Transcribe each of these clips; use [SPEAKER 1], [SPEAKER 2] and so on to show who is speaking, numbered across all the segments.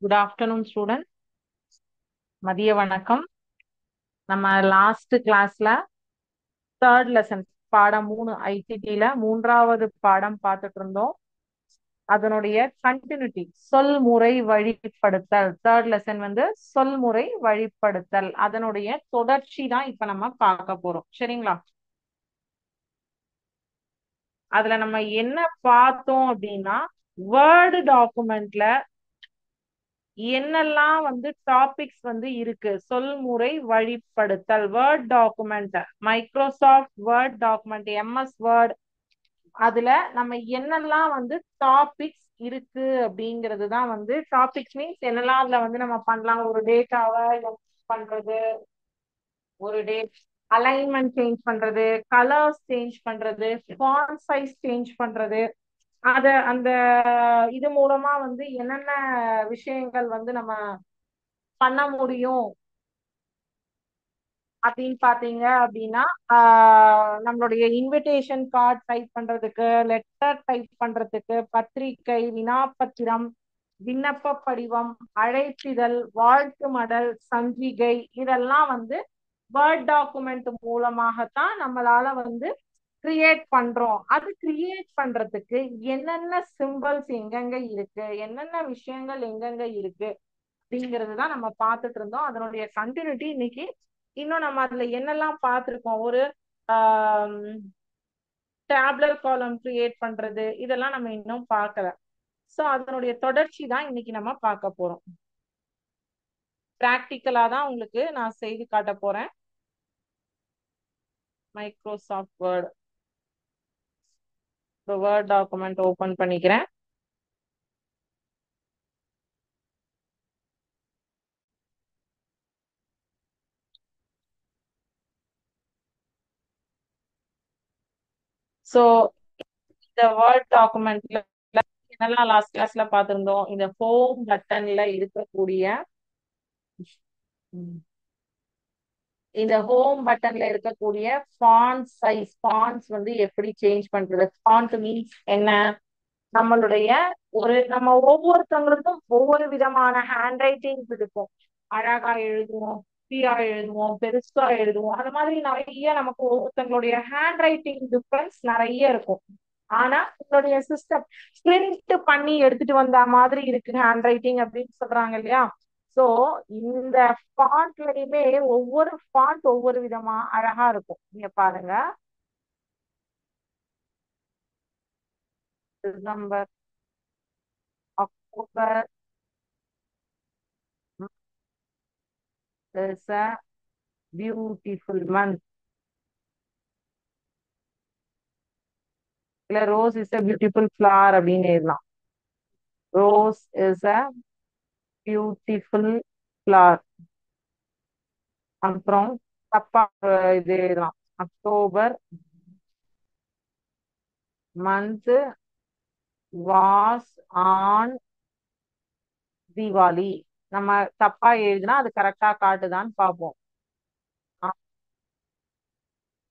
[SPEAKER 1] Good afternoon student. மதிய வணக்கம். நம்ம லாஸ்ட் கிளாஸ்ல தேர்ட் லெசன் பாடம் 3 ஐசிடில மூன்றாவது பாடம் பார்த்துட்டு இருந்தோம். அதனுடைய கண்டினியூட்டி சொல்முறை வழிப்படுத்தல். தேர்ட் லெசன் வந்து சொல்முறை வழிப்படுத்தல், அதனுடைய தொடர்ச்சி தான் இப்ப நம்ம பார்க்க போறோம். சரிங்களா? அதுல நம்ம என்ன பார்த்தோம் அப்படின்னா, வேர்டு டாக்குமெண்ட்ல என்னெல்லாம் வந்து டாபிக்ஸ் வந்து இருக்கு. சொல்முறை வழிப்படுத்தல் word document, Microsoft word document, MS word, அதுல நம்ம என்னெல்லாம் வந்து டாபிக்ஸ் இருக்கு அப்படிங்கிறது தான் வந்து டாபிக்ஸ் மீன்ஸ் என்னெல்லாம் அதுல வந்து நம்ம பண்ணலாம். ஒரு டேட்டாவை பண்றது, ஒரு டேட் அலைன்மெண்ட் சேஞ்ச் பண்றது, கலர்ஸ் சேஞ்ச் பண்றது, ஃபாண்ட் சைஸ் சேஞ்ச் பண்றது, அத அந்த இது மூலமா வந்து என்னென்ன விஷயங்கள் வந்து நம்ம பண்ண முடியும் அப்படின்னு பாத்தீங்க அப்படின்னா, நம்மளுடைய இன்விடேஷன் கார்டு டைப் பண்றதுக்கு, லெட்டர் டைப் பண்றதுக்கு, பத்திரிகை, வினாப்பத்திரம், விண்ணப்ப படிவம், அழைப்பிதழ், வாழ்த்து மடல், சஞ்சிகை, இதெல்லாம் வந்து வேர்ட் டாக்குமெண்ட் மூலமாகத்தான் நம்மளால வந்து கிரியேட் பண்றோம். அது கிரியேட் பண்றதுக்கு என்னென்ன சிம்பிள்ஸ் எங்கெங்க இருக்கு, என்னென்ன விஷயங்கள் எங்கெங்க இருக்கு அப்படிங்கிறது தான் நம்ம பார்த்துட்டு இருந்தோம். அதனுடைய கண்டினியூட்டி இன்னைக்கு இன்னும் நம்ம அதுல என்னெல்லாம் பார்த்திருக்கோம். ஒரு டேப்லர் காலம் கிரியேட் பண்றது, இதெல்லாம் நம்ம இன்னும் பார்க்கல. சோ அதனுடைய தொடர்ச்சி தான் இன்னைக்கு நம்ம பார்க்க போறோம். பிராக்டிக்கலா தான் உங்களுக்கு நான் செய்து காட்ட போறேன். Microsoft word, word document open பண்ணிக்கிறேன். சோ இந்த வேர்ட் டாக்குமெண்ட்ல என்னெல்லாம் லாஸ்ட் கிளாஸ்ல பார்த்திருந்தோம். இந்த ஹோம் பட்டன்ல இருக்கக்கூடிய இந்த ஹோம் பட்டன்ல இருக்கக்கூடிய ஃபாண்ட் சைஸ், ஃபாண்ட்ஸ் வந்து எப்படி சேஞ்ச் பண்றது. ஃபாண்ட் மீன்ஸ் என்ன? நம்மளுடைய நம்ம ஒவ்வொருத்தவங்களுக்கும் ஒவ்வொரு விதமான ஹேண்ட் ரைட்டிங் இருக்கும். அழகா எழுதுவோம், குட்டியா எழுதுவோம், பெருசா எழுதுவோம். அந்த மாதிரி நிறைய நமக்கு ஒவ்வொருத்தவங்களுடைய ஹேண்ட் ரைட்டிங் டிஃபரன்ஸ் நிறைய இருக்கும். ஆனா உங்களுடைய சிஸ்டம் பிரிண்ட் பண்ணி எடுத்துட்டு வந்த மாதிரி இருக்கு ஹேண்ட் ரைட்டிங் அப்படின்னு சொல்றாங்க இல்லையா? சோ இந்த ஃபாண்ட்லயுமே ஒவ்வொரு ஃபாண்ட் ஒவ்வொரு விதமா அழகா இருக்கும். நீங்க பாருங்க, December, October is a beautiful month. இல்ல rose is a beautiful flower அப்படின்னு எழுதலாம். Rose is a beautiful flower. அப்புறம் தப்பா இது எழுதலாம். October month was on Deepavali. நம்ம தப்பா எழுதினா அது கரெக்டா காட்டுதான்னு பார்ப்போம்.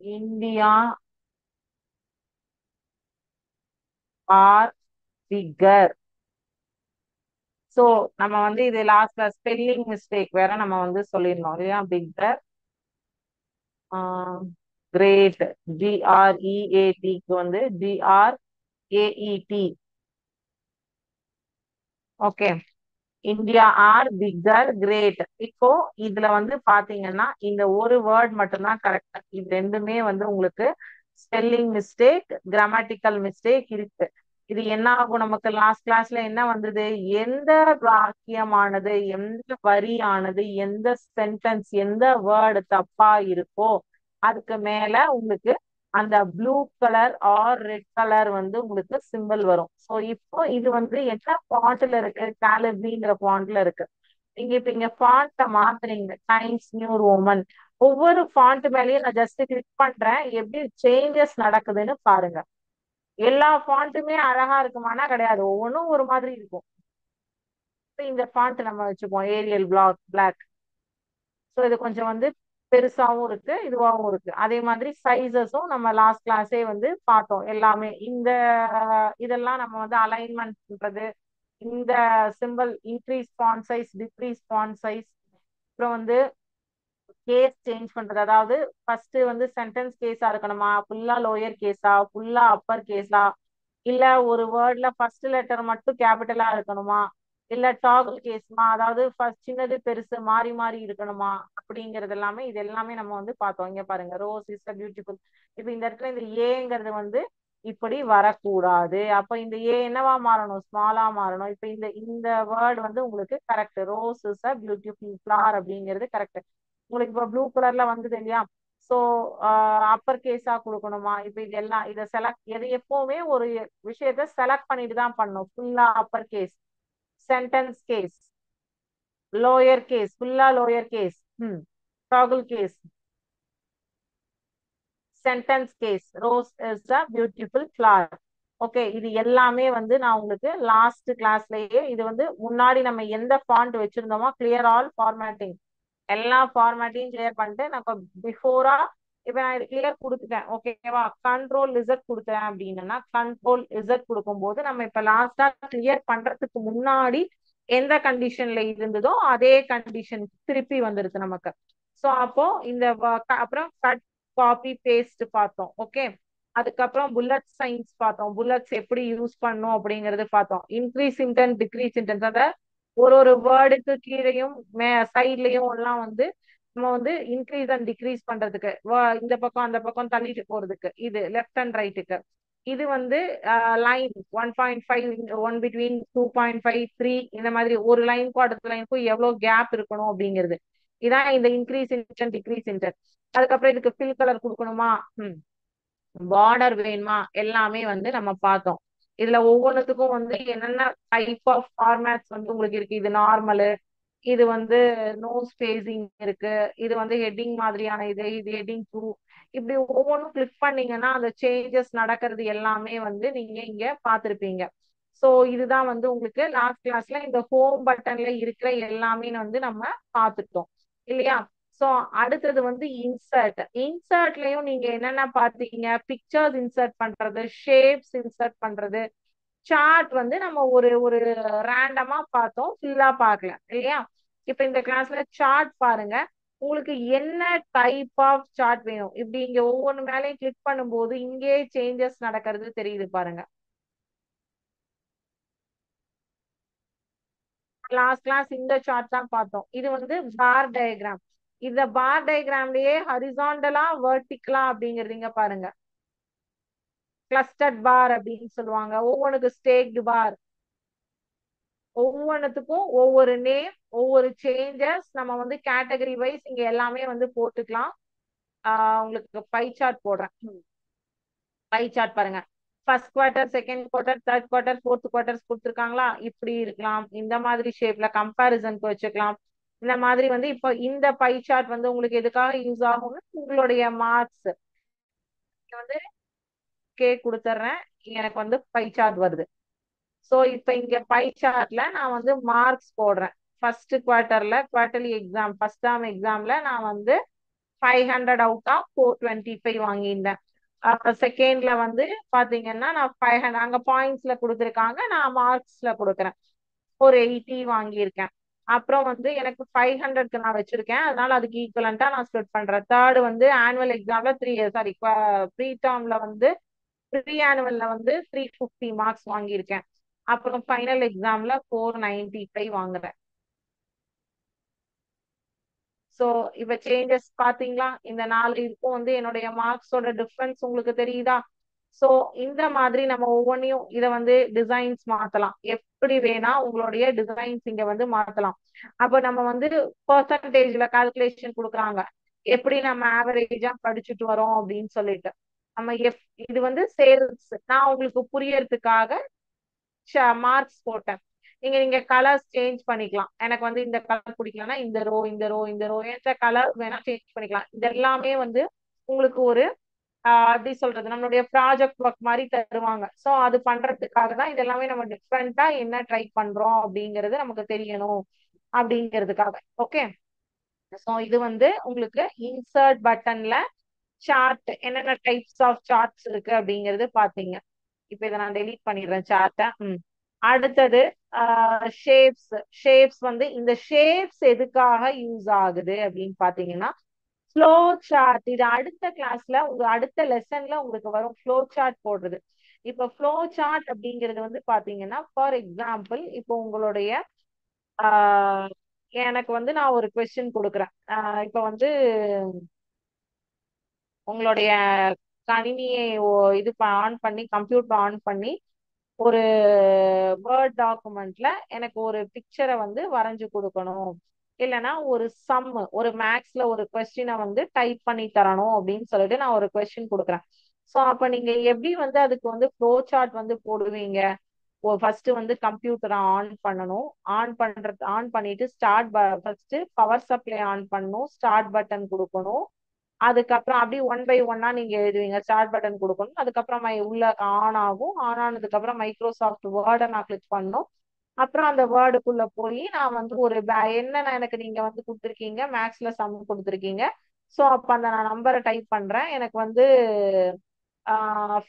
[SPEAKER 1] India are figure. சோ நம்ம வந்து இது லாஸ்ட்ல ஸ்பெல்லிங் மிஸ்டேக் வேற நம்ம வந்து சொல்லிடணும் இல்லையா? பிகர், கிரேட், GREATக்கு வந்து GRAET. Okay, India are figure great. இப்போ இதுல வந்து பாத்தீங்கன்னா இந்த ஒரு வேர்ட் மட்டும்தான் கரெக்ட். இது ரெண்டுமே வந்து உங்களுக்கு ஸ்பெல்லிங் மிஸ்டேக், கிராமட்டிக்கல் மிஸ்டேக் இருக்கு. இது என்ன ஆகும்? நமக்கு லாஸ்ட் கிளாஸ்ல என்ன வந்தது? எந்த வாக்கியமானது, எந்த வரியானது, எந்த சென்டென்ஸ், எந்த வேர்டு தப்பா இருக்கோ அதுக்கு மேல உங்களுக்கு அந்த blue colour or red colour வந்து உங்களுக்கு சிம்பிள் வரும். ஸோ இப்போ இது வந்து என்ன ஃபாண்ட்ல இருக்கு? காலிபிங்கிற ஃபாண்ட்ல இருக்கு. நீங்க இப்ப இங்க ஃபாண்ட்டை மாத்துறீங்க, டைம்ஸ் நியூ ரோமன். ஒவ்வொரு ஃபாண்ட் மேலயும் நான் ஜஸ்ட் கிளிக் பண்றேன், எப்படி சேஞ்சஸ் நடக்குதுன்னு பாருங்க. எல்லா ஃபாண்ட்டுமே அழகா இருக்குமானா கிடையாது, ஒவ்வொன்றும் ஒரு மாதிரி இருக்கும். இப்ப இந்த ஃபாண்ட் நம்ம வச்சுப்போம், ஏரியல் பிளாக். ஸோ இது கொஞ்சம் வந்து பெருசாவும் இருக்கு, இதுவாகவும் இருக்கு. அதே மாதிரி சைசஸும் நம்ம லாஸ்ட் கிளாஸே வந்து பார்த்தோம். எல்லாமே இந்த இதெல்லாம் நம்ம வந்து அலைன்மெண்ட் பண்றது, இந்த simple increase font size, decrease font size, அப்புறம் வந்து கேஸ் சேஞ்ச் பண்றது. அதாவது ஃபர்ஸ்ட் வந்து சென்டென்ஸ் கேஸா இருக்கணுமா, ஃபுல்லா லோயர் கேஸா, ஃபுல்லா அப்பர் கேஸா, இல்ல ஒரு வேர்ட்ல ஃபர்ஸ்ட் லெட்டர் மட்டும் கேபிட்டலா இருக்கணுமா, இல்ல டாகுல் கேஸ்மா, அதாவது ஃபர்ஸ்ட் சின்னது பெருசு மாறி மாறி இருக்கணுமா, அப்படிங்கறது எல்லாமே இது எல்லாமே நம்ம வந்து பார்த்தோம். இங்க பாருங்க, ரோஸ் இஸ் அ பியூட்டிஃபுல். இப்ப இந்த இடத்துல இந்த ஏங்கிறது வந்து இப்படி வரக்கூடாது. அப்ப இந்த ஏ என்னவா மாறணும், ஸ்மாலா மாறணும். இப்ப இந்த இந்த வேர்ட் வந்து உங்களுக்கு correct, rose is a beautiful flower அப்படிங்கிறது கரெக்ட். உங்களுக்கு இப்ப ப்ளூ கலர்ல வந்தது இல்லையா, சோ அப்பர் கேஸா கொடுக்கணுமா, இப்ப இது எல்லாம் இதை செலக்ட், எது எப்பவுமே ஒரு விஷயத்த செலக்ட் பண்ணிட்டு தான் பண்ணணும். ஃபுல்லா upper case, sentence case, lower case, ஃபுல்லா lower case, toggle case, sentence case, rose is a beautiful flower. Okay, இது எல்லாமே வந்து நான் உங்களுக்கு லாஸ்ட் கிளாஸ்லயே, இது வந்து முன்னாடி நம்ம எந்த ஃபாண்ட் வச்சிருந்தோமோ கிளியர் ஆல் ஃபார்மேட்டிங், எல்லா ஃபார்மேட்டையும் கிளியர் பண்ணிட்டு நான் இப்போ பிஃபோரா இப்ப நான் கிளியர் கொடுத்துட்டேன். ஓகேவா, கண்ட்ரோல் இசட் கொடுத்தேன் அப்படின்னா, கண்ட்ரோல் இசட் கொடுக்கும்போது நம்ம இப்ப லாஸ்டா கிளியர் பண்றதுக்கு முன்னாடி எந்த கண்டிஷன்ல இருந்ததோ அதே கண்டிஷன் திருப்பி வந்துருது நமக்கு. சோ அப்போ இந்த அப்புறம் கட் காப்பி பேஸ்ட் பார்த்தோம். ஓகே, அதுக்கப்புறம் புல்லட் சைன்ஸ் பார்த்தோம், புல்லட்ஸ் எப்படி யூஸ் பண்ணும் அப்படிங்கறது பார்த்தோம். இன்க்ரீஸ் இன்டென்ட், டிக்ரீஸ் இன்டென்ட், அத ஒரு ஒரு வேர்டுக்கு கீழேயும் சைட்லயும் எல்லாம் வந்து நம்ம வந்து இன்க்ரீஸ் அண்ட் டிக்ரீஸ் பண்றதுக்கு, இந்த பக்கம் அந்த பக்கம் தள்ளிட்டு போறதுக்கு இது லெஃப்ட் அண்ட் ரைட்டுக்கு. இது வந்து லைன் 1.5, ஒன் பிட்வீன் 2.5, 3, இந்த மாதிரி ஒரு லைனுக்கும் அடுத்த லைனுக்கும் எவ்வளவு கேப் இருக்கணும் அப்படிங்கிறது. இதான் இந்த இன்க்ரீஸ் இன்டென்ட், டிக்ரீஸ் இன்டென்ட். அதுக்கப்புறம் இதுக்கு ஃபில் கலர் கொடுக்கணுமா, பார்டர் வேணுமா, எல்லாமே வந்து நம்ம பார்த்தோம். இதுல ஒவ்வொன்றுத்துக்கும் வந்து என்னென்ன டைப் ஆஃப் ஃபார்மேட்ஸ் வந்து உங்களுக்கு இருக்கு. இது நார்மலு, இது வந்து நோ ஸ்பேசிங் இருக்கு, இது வந்து ஹெட்டிங் மாதிரியான இது, இது ஹெட்டிங் டூ, இப்படி ஒவ்வொன்றும் கிளிக் பண்ணீங்கன்னா அந்த சேஞ்சஸ் நடக்கிறது எல்லாமே வந்து நீங்க இங்க பார்த்திருப்பீங்க. சோ இதுதான் வந்து உங்களுக்கு லாஸ்ட் கிளாஸ்ல இந்த ஹோம் பட்டன்ல இருக்கிற எல்லாமே வந்து நம்ம பார்த்துட்டோம் இல்லையா. சோ அடுத்தது வந்து இன்சர்ட். இன்சர்ட்லயும் நீங்க என்னென்ன பார்த்தீங்க, பிக்சர்ஸ் இன்சர்ட் பண்றது, ஷேப்ஸ் இன்சர்ட் பண்றது, சார்ட் வந்து நம்ம ஒரு ஒரு ரேண்டமா பார்த்தோம், ஃபுல்லா பார்க்கல இல்லையா. இப்ப இந்த கிளாஸ்ல சார்ட் பாருங்க, உங்களுக்கு என்ன டைப் ஆஃப் சார்ட் வேணும். இப்படி இங்க ஒவ்வொன்று மேலேயும் கிளிக் பண்ணும்போது இங்கே சேஞ்சஸ் நடக்கிறது தெரியுது பாருங்க. லாஸ்ட் கிளாஸ் இந்த சார்ட் தான் பார்த்தோம். இது வந்து பார் டயக்ராம். இந்த பார் டயக்ராம்லயே ஹரிசாண்டலா வெர்டிகலா அப்படிங்கிறீங்க பாருங்க, கிளஸ்டர்ட் பார் அப்படின்னு சொல்லுவாங்க, ஒவ்வொன்றுக்கு ஸ்டேக்டு பார், ஒவ்வொன்றுத்துக்கும் ஒவ்வொரு நேம், ஒவ்வொரு சேஞ்சஸ். நம்ம வந்து கேட்டகரி வைஸ் இங்க எல்லாமே வந்து போட்டுக்கலாம். உங்களுக்கு பை சார்ட் போடுறேன். பை சார்ட் பாருங்க, first quarter, second quarter, third quarter, fourth quarters கொடுத்துருக்காங்களா, இப்படி இருக்கலாம். இந்த மாதிரி ஷேப்ல கம்பேரிசனுக்கு வச்சுக்கலாம். இந்த மாதிரி வந்து இப்போ இந்த பை சார்ட் வந்து உங்களுக்கு எதுக்காக யூஸ் ஆகும்னு, உங்களுடைய மார்க்ஸ் வந்து கே கொடுத்துட்றேன், எனக்கு வந்து பை சார்ட் வருது. சோ இப்ப இங்க பை சார்ட்ல நான் வந்து மார்க்ஸ் போடுறேன். ஃபர்ஸ்ட் குவார்டர்ல குவார்டர்லி எக்ஸாம், ஃபர்ஸ்ட் டேர்ம் எக்ஸாம்ல நான் வந்து 500 அவுட் ஆஃப் 425 வாங்கியிருந்தேன். அப்ப செகண்ட்ல வந்து பாத்தீங்கன்னா நான் 500, அங்க பாயிண்ட்ஸ்ல கொடுத்துருக்காங்க, நான் மார்க்ஸ்ல கொடுக்குறேன், ஒரு 80 வாங்கியிருக்கேன். அப்புறம் வந்து எனக்கு 500க்கு நான் வச்சிருக்கேன், அதனால அதுக்கு ஈக்குவலண்டா நான் ஸ்ப்ளிட் பண்றேன். தேர்ட் வந்து ஆனுவல் எக்ஸாம்ல சாரி ப்ரீ டேர்ம்ல வந்து ப்ரீ ஆனுவல்ல வந்து 350 மார்க்ஸ் வாங்கியிருக்கேன். அப்புறம் ஃபைனல் எக்ஸாம்ல 495 வாங்குறேன். சோ இப்ப சேஞ்சஸ் பாத்தீங்களா, இந்த 4 இருக்கும் வந்து என்னுடைய மார்க்ஸோட டிஃபரன்ஸ் உங்களுக்கு தெரியுதா. சோ இந்த மாதிரி நம்ம ஒவ்வொன்றையும் இதை வந்து டிசைன்ஸ் மாத்தலாம், எப்படி வேணா உங்களுடைய டிசைன்ஸ் இங்க வந்து மாத்தலாம். அப்ப நம்ம வந்து பெர்சன்டேஜ்ல கால்குலேஷன் கொடுக்குறாங்க, எப்படி நம்ம ஆவரேஜா படிச்சுட்டு வரோம் அப்படின்னு சொல்லிட்டு. நம்ம இது வந்து சேல்ஸ், நான் உங்களுக்கு புரியறதுக்காக மார்க்ஸ் போட்டேன். நீங்க நீங்க கலர்ஸ் சேஞ்ச் பண்ணிக்கலாம். எனக்கு வந்து இந்த கலர் பிடிக்கலன்னா இந்த ரோ, இந்த ரோ, இந்த ரோ, எந்த கலர் வேணா சேஞ்ச் பண்ணிக்கலாம். இது எல்லாமே வந்து உங்களுக்கு ஒரு அப்படி சொல்றது நம்மளுடைய ப்ராஜெக்ட் ஒர்க் மாதிரி தருவாங்க. சோ அது பண்றதுக்காக தான் இதெல்லாமே நம்ம டிஃப்ரெண்டா என்ன ட்ரை பண்றோம் அப்படிங்கிறது நமக்கு தெரியணும் அப்படிங்கிறதுக்காக. ஓகே, சோ இது வந்து உங்களுக்கு இன்சர்ட் பட்டன்ல சார்ட் என்னென்ன டைப்ஸ் ஆஃப் சார்ட்ஸ் இருக்கு அப்படிங்கிறது பாத்தீங்க. இப்ப இதை நான் டெலீட் பண்ணிடுறேன் சார்ட்டை. அடுத்தது ஷேப்ஸ். ஷேப்ஸ் வந்து இந்த ஷேப்ஸ் எதுக்காக யூஸ் ஆகுது அப்படின்னு பாத்தீங்கன்னா ஃப்ளோ சார்ட். இது அடுத்த கிளாஸ்ல உங்க அடுத்த லெசன்ல உங்களுக்கு வரும் ஃப்ளோ சார்ட் போடுறது. இப்ப ஃப்ளோ சார்ட் அப்படிங்கிறது வந்து பாத்தீங்கன்னா ஃபார் எக்ஸாம்பிள் இப்போ உங்களுடைய ஆஹ் எனக்கு வந்து நான் ஒரு கொஸ்டின் கொடுக்குறேன். இப்ப வந்து உங்களுடைய கணினியை இது ஆன் பண்ணி கம்ப்யூட்டர் ஆன் பண்ணி ஒரு வேர்ட் டாக்குமெண்ட்ல எனக்கு ஒரு பிக்சரை வந்து வரைஞ்சு கொடுக்கணும், இல்லைன்னா ஒரு சம் ஒரு மேக்ஸ்ல ஒரு கொஸ்டினை வந்து டைப் பண்ணி தரணும் அப்படின்னு சொல்லிட்டு நான் ஒரு கொஸ்டின் கொடுக்குறேன். ஸோ அப்ப நீங்க எப்படி வந்து அதுக்கு வந்து ஃப்ளோ சார்ட் வந்து போடுவீங்க? ஃபர்ஸ்ட் வந்து கம்ப்யூட்டரை ஆன் பண்ணணும். ஆன் பண்ணிட்டு ஃபர்ஸ்ட் பவர் சப்ளை ஆன் பண்ணணும், ஸ்டார்ட் பட்டன் கொடுக்கணும். அதுக்கப்புறம் அப்படியே ஒன் பை ஒன்னா நீங்க எழுதுவீங்க. ஸ்டார்ட் பட்டன் கொடுக்கணும், அதுக்கப்புறம் உள்ள ஆன் ஆகும். ஆன் ஆனதுக்கு அப்புறம் மைக்ரோசாஃப்ட் வேர்டை நான் கிளிக் பண்ணணும். அப்புறம் அந்த வேர்டுக்குள்ள போய் நான் வந்து என்னென்ன எனக்கு நீங்க வந்து கொடுத்துருக்கீங்க, மேக்ஸ்ல சம் கொடுத்துருக்கீங்க. ஸோ அப்ப அந்த நான் நம்பரை டைப் பண்றேன். எனக்கு வந்து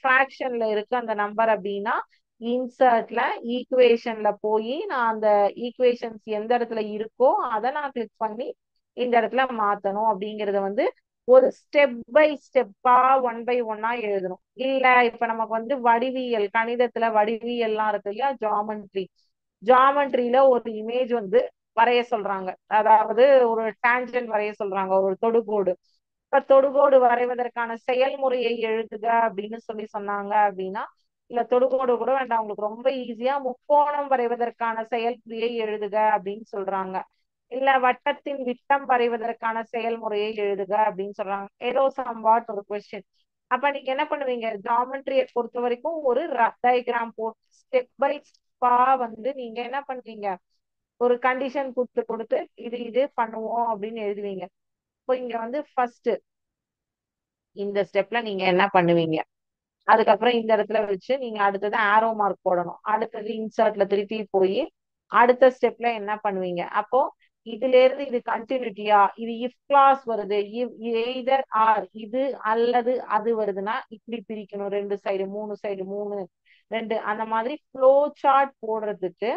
[SPEAKER 1] ஃப்ராக்ஷன்ல இருக்கு அந்த நம்பர் அப்படின்னா இன்சர்ட்ல ஈக்குவேஷன்ல போய் நான் அந்த ஈக்குவேஷன்ஸ் எந்த இடத்துல இருக்கோ அதை நான் கிளிக் பண்ணி இந்த இடத்துல மாத்தணும் அப்படிங்கறத வந்து ஒரு ஸ்டெப் பை ஸ்டெப்பா ஒன் பை ஒன்னா எழுதணும். இல்ல இப்ப நமக்கு வந்து வடிவியல், கணிதத்துல வடிவியல்லாம் இருக்கு இல்லையா, ஜாமெண்ட்ரியில ஒரு இமேஜ் வந்து வரைய சொல்றாங்க. அதாவது ஒரு டான்ஜென்ட் வரைய சொல்றாங்க, ஒரு தொடுகோடு. இப்ப தொடுகோடு வரைவதற்கான செயல்முறையை எழுதுக அப்படின்னு சொன்னாங்க அப்படின்னா, இல்ல தொடுகோடு கூட வேண்டாம், உங்களுக்கு ரொம்ப ஈஸியா முக்கோணம் வரைவதற்கான செயல்முறையை எழுதுக அப்படின்னு சொல்றாங்க. இல்ல வட்டத்தின் விட்டம் வரைவதற்கான செயல்முறையை எழுதுக அப்படின்னு சொல்றாங்க. ஏதோ சம்வாட் ஒரு கொஸ்டின். அப்ப நீங்க என்ன பண்ணுவீங்க, ஜாமெட்ரியை பொறுத்த வரைக்கும் ஒரு ரஃப் டயக்ராம் போட்டு ஸ்டெப் பை ஸ்டெப்பா வந்து நீங்க என்ன பண்ணுவீங்க, ஒரு கண்டிஷன் கொடுத்து கொடுத்து இது இது பண்ணுவோம் அப்படின்னு எழுதுவீங்க. இப்போ இங்க வந்து ஃபர்ஸ்ட் இந்த ஸ்டெப்ல நீங்க என்ன பண்ணுவீங்க, அதுக்கப்புறம் இந்த இடத்துல வச்சு நீங்க அடுத்தது ஆரோ மார்க் போடணும். அடுத்தது இன்சர்ட்ல திருப்பி போய் அடுத்த ஸ்டெப்ல என்ன பண்ணுவீங்க. அப்போ இதுல இருந்து இது கண்டினியூட்டியா, இது இஃப் கிளாஸ் வருது, எய்தர் ஆர், இது அல்லது அது வருதுன்னா இப்படி பிரிக்கணும். ரெண்டு சைடு மூணு சைடு மூணு ரெண்டு அந்த மாதிரி ஃப்ளோ சார்ட் போடுறதுக்கு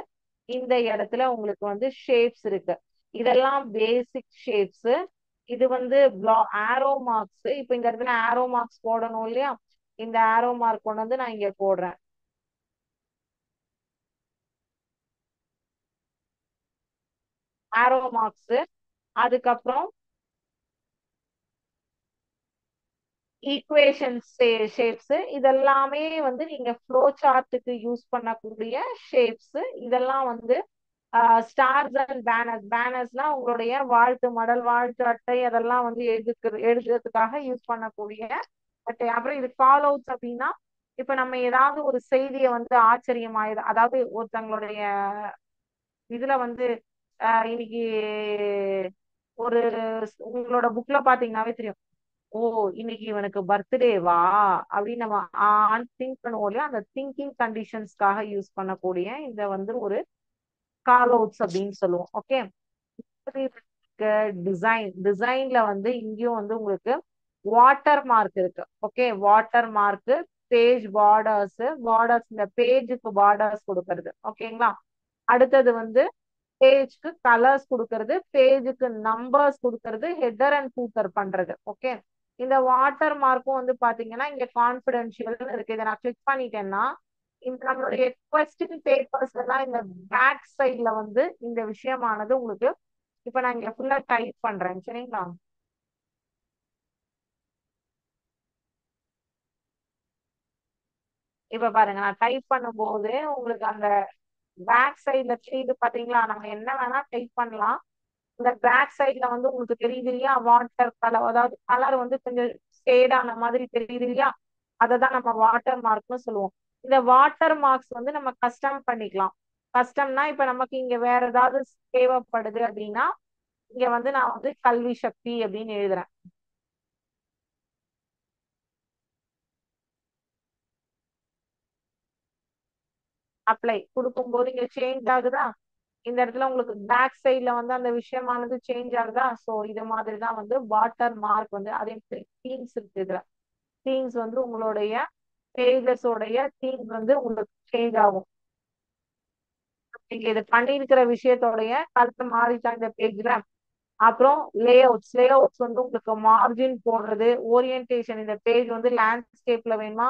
[SPEAKER 1] இந்த இடத்துல உங்களுக்கு வந்து ஷேப்ஸ் இருக்கு. இதெல்லாம் பேசிக் ஷேப்ஸ். இது வந்து ஆரோ மார்க்ஸ். இப்ப இந்த இடத்துல ஆரோ மார்க்ஸ் போடணும் இல்லையா, இந்த ஆரோ மார்க் கொண்டு வந்து நான் இங்க போடுறேன். ஆரோ மார்க்ஸ், அதுக்கப்புறம் ஈக்குவேஷன் ஷேப்ஸ். இதெல்லாமே வந்து நீங்க ஃப்ளோ சார்ட்டுக்கு யூஸ் பண்ணக்கூடிய ஷேப்ஸ். இதெல்லாம் வந்து ஸ்டார்ஸ் அண்ட் பேனர்ஸ். பேனர்ஸ்னா உங்களுடைய வாழ்த்து மடல், வாழ்த்து அட்டை, அதெல்லாம் வந்து எழுதுறதுக்காக யூஸ் பண்ணக்கூடிய அட்டை. அப்புறம் இது கால் அவுட்ஸ் அப்படின்னா இப்ப நம்ம ஏதாவது ஒரு செய்தியை வந்து ஆச்சரியமாயுது, அதாவது ஒருத்தங்களுடைய இதுல வந்து இன்னைக்கு ஒரு உங்களோட புக்ல பாத்தீங்கன்னாவே தெரியும், ஓ இன்னைக்கு இவனுக்கு பர்த்டேவா அப்படின்னு நம்ம திங்க் பண்ணுவோம் இல்லையா, அந்த திங்கிங் கண்டிஷன்ஸ்க்காக யூஸ் பண்ணக்கூடிய இந்த வந்து ஒரு கால் அவுட்ஸ் அப்படின்னு சொல்லுவோம். ஓகே. டிசைன்ல வந்து இங்கேயும் வந்து உங்களுக்கு வாட்டர் மார்க் இருக்கு. Okay, water mark, page borders இந்த பேஜுக்கு பார்டர்ஸ் கொடுக்கறது. ஓகேங்களா. அடுத்தது வந்து பேஜ்க்கு கலர்ஸ் கொடுக்கறது, பேஜுக்கு நம்பர்ஸ் கொடுக்கறது, ஹெட்டர் அண்ட் ஃபூட்டர் பண்றது. ஓகே. இந்த வாட்டர் மார்க்கும் வந்து பாத்தீங்கன்னா இங்க கான்பிடென்ஷியல் இருக்கு. இதை நான் கிளிக் பண்ணிட்டேன்னா இந்த நம்மளுடைய கொஸ்டின் பேப்பர்ஸ் எல்லாம் இந்த பேக் சைட்ல வந்து இந்த விஷயமானது உங்களுக்கு இப்ப நான் இங்க ஃபுல்லா டைப் பண்றேன். சரிங்களா. இப்ப பாருங்க, நான் டைப் பண்ணும்போது உங்களுக்கு அந்த பேக் சைட்ல தெரியுது பாத்தீங்களா, நம்ம என்ன வேணா டைப் பண்ணலாம். இந்த பேக் சைட்ல வந்து உங்களுக்கு தெரியுது இல்லையா, வாட்டர் கலர், அதாவது கலர் வந்து கொஞ்சம் ஷேடான மாதிரி தெரியுது இல்லையா, அதை தான் நம்ம வாட்டர் மார்க்னு சொல்லுவோம். இந்த வாட்டர் மார்க்ஸ் வந்து நம்ம கஸ்டம் பண்ணிக்கலாம். கஸ்டம்னா இப்ப நமக்கு இங்க வேற ஏதாவது தேவைப்படுது அப்படின்னா இங்க வந்து நான் வந்து கல்வி சக்தி அப்படின்னு எழுதுறேன். அப்ளை கொடுக்கும்போது இங்க சேஞ்ச் ஆகுதா, இந்த இடத்துல உங்களுக்கு பேக் சைட்ல வந்து அந்த விஷயமானது சேஞ்ச் ஆகுதா. ஸோ இது மாதிரி தான் வந்து வாட்டர் மார்க் வந்து அதே தீம்ஸ் இருக்கு. இதுல தீம்ஸ் வந்து உங்களுடைய பேஜஸோடைய தீம்ஸ் வந்து உங்களுக்கு சேஞ்ச் ஆகும். நீங்க இது பண்ணிருக்கிற விஷயத்தோடைய கருத்து மாறிட்டா இந்த பேஜ்ல. அப்புறம் லே அவுட்ஸ் வந்து உங்களுக்கு மார்ஜின் போடுறது, ஓரியன்டேஷன். இந்த பேஜ் வந்து லேண்ட்ஸ்கேப்ல வேணுமா,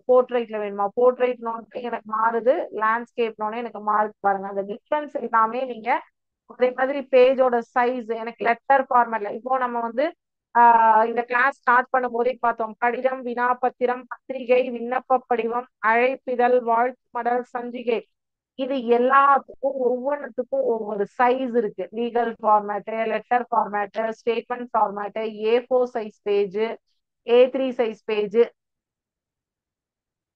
[SPEAKER 1] போர்ட்ரைட்ல வேணுமா? போர்ட்ரைட்னோட எனக்கு மாறுது, லேண்ட்ஸ்கேப்னோட எனக்கு மாறுது. பாருங்க அந்த டிஃபரன்ஸ் எல்லாமே நீங்க அதே மாதிரி பேஜோட சைஸ். எனக்கு லெட்டர் ஃபார்மேட்ல இப்போ நம்ம வந்து இந்த கிளாஸ் ஸ்டார்ட் பண்ணும் போதே பார்த்தோம், கடிதம், வினாப்பத்திரம், பத்திரிகை, விண்ணப்ப படிவம், அழைப்பிதழ், வாழ்த்து மடல், சஞ்சிகை. இது எல்லாத்துக்கும் ஒவ்வொன்றுத்துக்கும் ஒவ்வொரு சைஸ் இருக்கு. Legal format, letter format, statement format, A4 size page, A3 size page.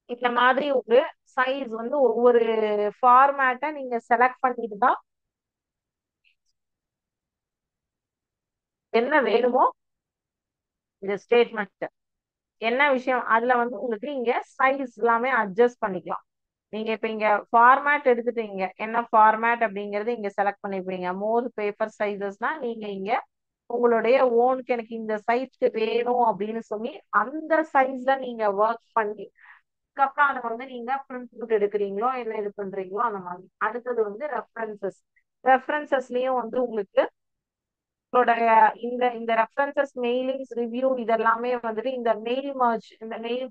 [SPEAKER 1] இந்த மாதிரி ஒரு சைஸ் வந்து ஒவ்வொரு ஃபார்மேட்டை நீங்க செலக்ட் பண்ணிட்டு தான் என்ன வேணுமோ இந்த ஸ்டேட்மெண்ட் என்ன விஷயம் அதுல வந்து உங்களுக்கு இங்க சைஸ் எல்லாமே அட்ஜஸ்ட் பண்ணிக்கலாம். நீங்க இப்ப இங்க ஃபார்மேட் எடுத்துட்டீங்க, என்ன ஃபார்மேட் அப்படிங்கறது இங்க செலக்ட் பண்ணிப்பீங்க. மோர் பேப்பர் சைசஸ்னா நீங்க இங்க உங்களுடைய ஓனுக்கு எனக்கு இந்த சைஸ்க்கு வேணும் அப்படின்னு சொல்லி அந்த சைஸ்ல நீங்க ஒர்க் பண்ணி அதுக்கப்புறம் அதை வந்து நீங்க பிரிண்ட் அவுட் எடுக்கிறீங்களோ இல்லை இது பண்றீங்களோ அந்த மாதிரி. அடுத்தது வந்து ரெஃபரன்சஸ்லயும் வந்து உங்களுக்கு உங்களுடைய இந்த இந்த ரெஃபரன்சஸ், மெயிலிங்ஸ், ரிவ்யூ இதெல்லாமே வந்துட்டு இந்த மெயில்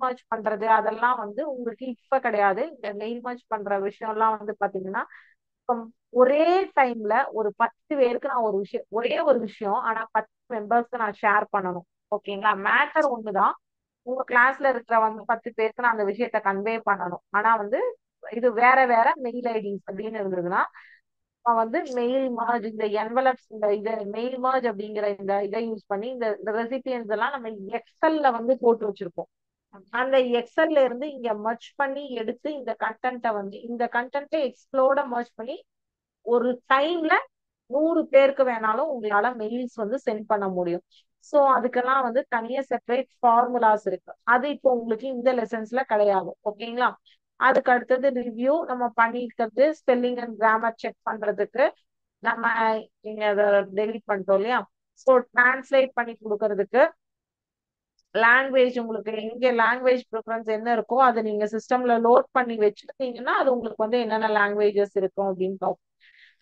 [SPEAKER 1] மர்ஜ் பண்றது அதெல்லாம் வந்து உங்களுக்கு இப்ப கிடையாது. இந்த மெயில் மர்ஜ் பண்ற விஷயம் எல்லாம் வந்து பாத்தீங்கன்னா இப்ப ஒரே டைம்ல ஒரு 10 பேருக்கு நான் ஒரே ஒரு விஷயம் ஆனா 10 மெம்பர்ஸ்க்கு நான் ஷேர் பண்ணணும். ஓகேங்களா? மேட்டர் ஒண்ணுதான். உங்க கிளாஸ்ல இருக்கிற வந்து 10 பேருக்கு நான் அந்த விஷயத்த கன்வே பண்ணணும். ஆனா வந்து இது வேற வேற மெயில் ஐடிஸ் அப்படின்னு இருந்ததுன்னா வந்து மெயில் மர்ஜ், இந்த என்வலப்ஸ், இந்த இதை மெயில் மர்ஜ் அப்படிங்கிற இந்த இதை யூஸ் பண்ணி இந்த ரெசிபியன்ஸ் எல்லாம் நம்ம எக்ஸல்ல வந்து போட்டு வச்சிருப்போம். அந்த எக்ஸல்ல இருந்து இங்க மர்ஜ் பண்ணி எடுத்து இந்த கண்டென்ட்டை எக்ஸ்ப்ளோட மர்ஜ் பண்ணி ஒரு டைம்ல 100 பேருக்கு வேணாலும் உங்களால மெயில்ஸ் வந்து சென்ட் பண்ண முடியும். சோ அதுக்கெல்லாம் வந்து தனியா செப்பரேட் ஃபார்முலாஸ் இருக்கு. அது இப்போ உங்களுக்கு இந்த லெசன்ஸ்ல கிடையாது. ஓகேங்களா? அதுக்கு அடுத்தது ரிவ்யூ நம்ம பண்ணிருக்கிறது ஸ்பெல்லிங் அண்ட் கிராமர் செக் பண்றதுக்கு நம்ம இங்க அதை டெலிட் பண்ணிட்டோம் இல்லையா? ஸோ டிரான்ஸ்லேட் பண்ணி கொடுக்கறதுக்கு லாங்குவேஜ், உங்களுக்கு எங்க லாங்குவேஜ் ப்ரிஃபரன்ஸ் என்ன இருக்கோ அதை நீங்க சிஸ்டம்ல லோட் பண்ணி வச்சுட்டீங்கன்னா அது உங்களுக்கு வந்து என்னென்ன லாங்குவேஜஸ் இருக்கும் அப்படின்னு பார்ப்போம்.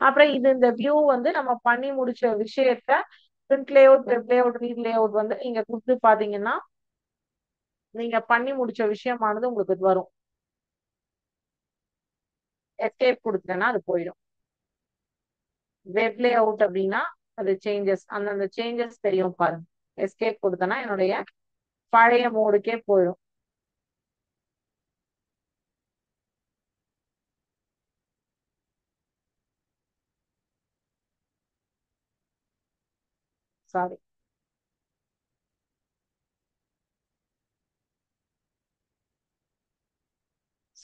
[SPEAKER 1] அப்புறம் இந்த வியூ வந்து நம்ம பண்ணி முடிச்ச விஷயத்த print layout, web layout, read layout வந்து நீங்க கொடுத்து பாத்தீங்கன்னா நீங்க பண்ணி முடிச்ச விஷயமானது உங்களுக்கு வரும். எஸ்கேப் கொடுத்தேன்னா அது போயிடும். வெப் லேஅவுட் அப்படின்னா அது சேஞ்சஸ், அந்தந்த சேஞ்சஸ் தெரியும் பாருங்க. எஸ்கேப் கொடுத்தேன்னா என்னுடைய பழைய மோடுக்கே போயிடும். சாரி.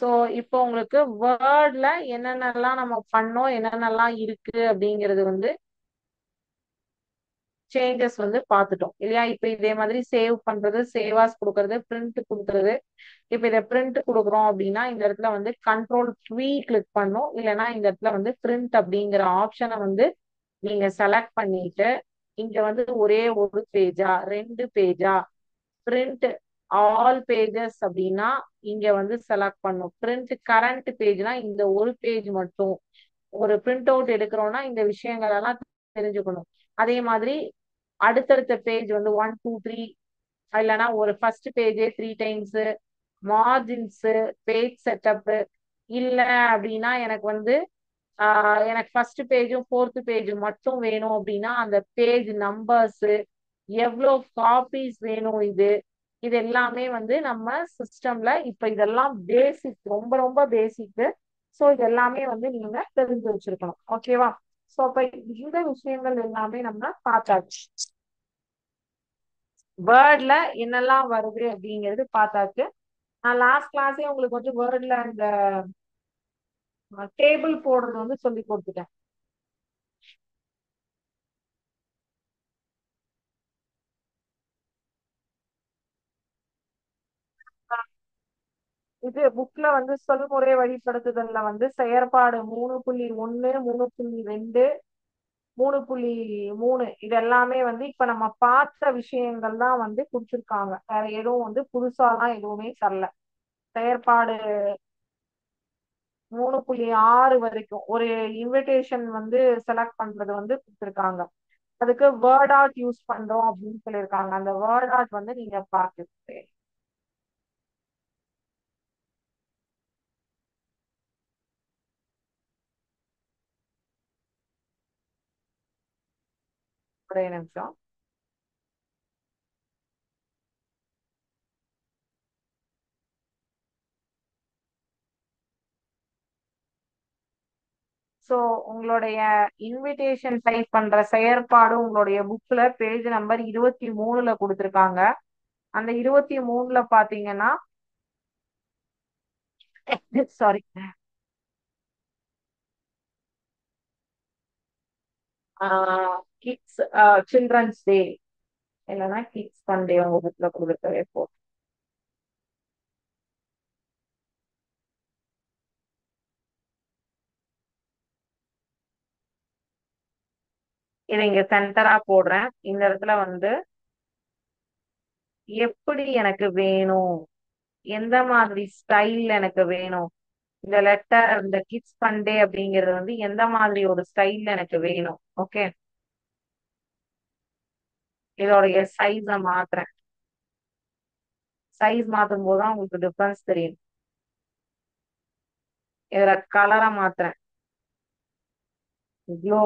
[SPEAKER 1] சோ இப்போ உங்களுக்கு வேர்ட்ல என்னென்னலாம் நம்ம பண்ணோம், என்னென்னலாம் இருக்கு அப்படிங்கிறது வந்து சேஞ்சஸ் வந்து பார்த்துட்டோம் இல்லையா? இப்ப இதே மாதிரி சேவ் பண்றது, சேவாஸ் கொடுக்கறது, பிரிண்ட் கொடுக்கறது. இப்ப இதை பிரிண்ட் கொடுக்குறோம் அப்படின்னா இந்த இடத்துல வந்து Ctrl+V கிளிக் பண்ணும். இல்லைன்னா இந்த இடத்துல வந்து பிரிண்ட் அப்படிங்கிற ஆப்ஷனை வந்து நீங்க செலக்ட் பண்ணிட்டு இங்க வந்து ஒரே ஒரு பேஜா, 2 பேஜா, பிரிண்ட் ஆல் பேஜஸ் அப்படின்னா இங்க வந்து செலக்ட் பண்ணும். பிரிண்ட் கரண்ட் பேஜ்னா இந்த ஒரு பேஜ் மட்டும். ஒரு பிரிண்ட் அவுட் எடுக்கிறோம்னா இந்த விஷயங்கள் எல்லாம் தெரிஞ்சுக்கணும். அதே மாதிரி அடுத்தடுத்த பேஜ் வந்து 1 2 3 இல்லைன்னா ஒரு ஃபர்ஸ்ட் பேஜே 3 டைம்ஸ், மார்ஜின்ஸ், பேஜ் செட்டப். இல்ல அப்படின்னா எனக்கு ஃபர்ஸ்ட் பேஜும் ஃபோர்த் பேஜும் மட்டும் வேணும் அப்படின்னா அந்த பேஜ் நம்பர்ஸ், எவ்வளோ காப்பீஸ் வேணும், இது எல்லாமே வந்து நம்ம சிஸ்டம்ல இப்ப இதெல்லாம் பேசிக், ரொம்ப ரொம்ப பேசிக். ஸோ இது எல்லாமே வந்து நீங்க தெரிஞ்சு வச்சிருக்கணும். ஓகேவா? ஸோ அப்ப இந்த விஷயங்கள் எல்லாமே நம்ம பார்த்தாச்சு. வேர்ட்ல என்னெல்லாம் வருது அப்படிங்கிறது பார்த்தாச்சு. நான் லாஸ்ட் கிளாஸே உங்களுக்கு வந்து வேர்ட்ல அந்த டேபிள் போடுறது வந்து சொல்லி கொடுத்துட்டேன். இது புக்ல வந்து சொல்முறை வழிப்படுத்துதல்ல வந்து செயற்பாடு 3.1, 3.2, 3.3 இதெல்லாமே வந்து இப்ப நம்ம பார்த்த விஷயங்கள் தான் வந்து கொடுத்துருக்காங்க. வேற எதுவும் வந்து புதுசாலாம் எதுவுமே தரல. செயற்பாடு 3.6 வரைக்கும் ஒரு இன்விடேஷன் வந்து செலக்ட் பண்றது வந்து கொடுத்துருக்காங்க. அதுக்கு வேர்ட் ஆர்ட் யூஸ் பண்றோம் அப்படின்னு சொல்லியிருக்காங்க. அந்த வேர்ட் ஆர்ட் வந்து நீங்க பார்த்து ஒரே நிமிஷம். சோ உங்களுடைய இன்விடேஷன் டைப் பண்ற செயற்பாடு உங்களுடைய புக்ல பேஜ் நம்பர் 23ல கொடுத்துருக்காங்க. அந்த 23ல பாத்தீங்கன்னா சாரி, கிட்ஸ் சில்ட்ரன்ஸ் டே இல்லைன்னா கிட்ஸ் சண்டே உங்க புக்ல கொடுத்துருக்கவே போ. இதை இங்க சென்டரா போடுறேன். இந்த இடத்துல வந்து எப்படி எனக்கு வேணும், எந்த மாதிரி ஸ்டைல் எனக்கு வேணும், இந்த லெட்டர் இந்த கிட்ஸ் சண்டே அப்படிங்கிறது வந்து எந்த மாதிரி ஒரு ஸ்டைல் எனக்கு வேணும். ஓகே, இதோடைய சைஸ மாத்துறேன். சைஸ் மாத்தும் போதுதான் உங்களுக்கு டிஃபரன்ஸ் தெரியும். இதுல கலரை மாத்துறேன். க்ளோ,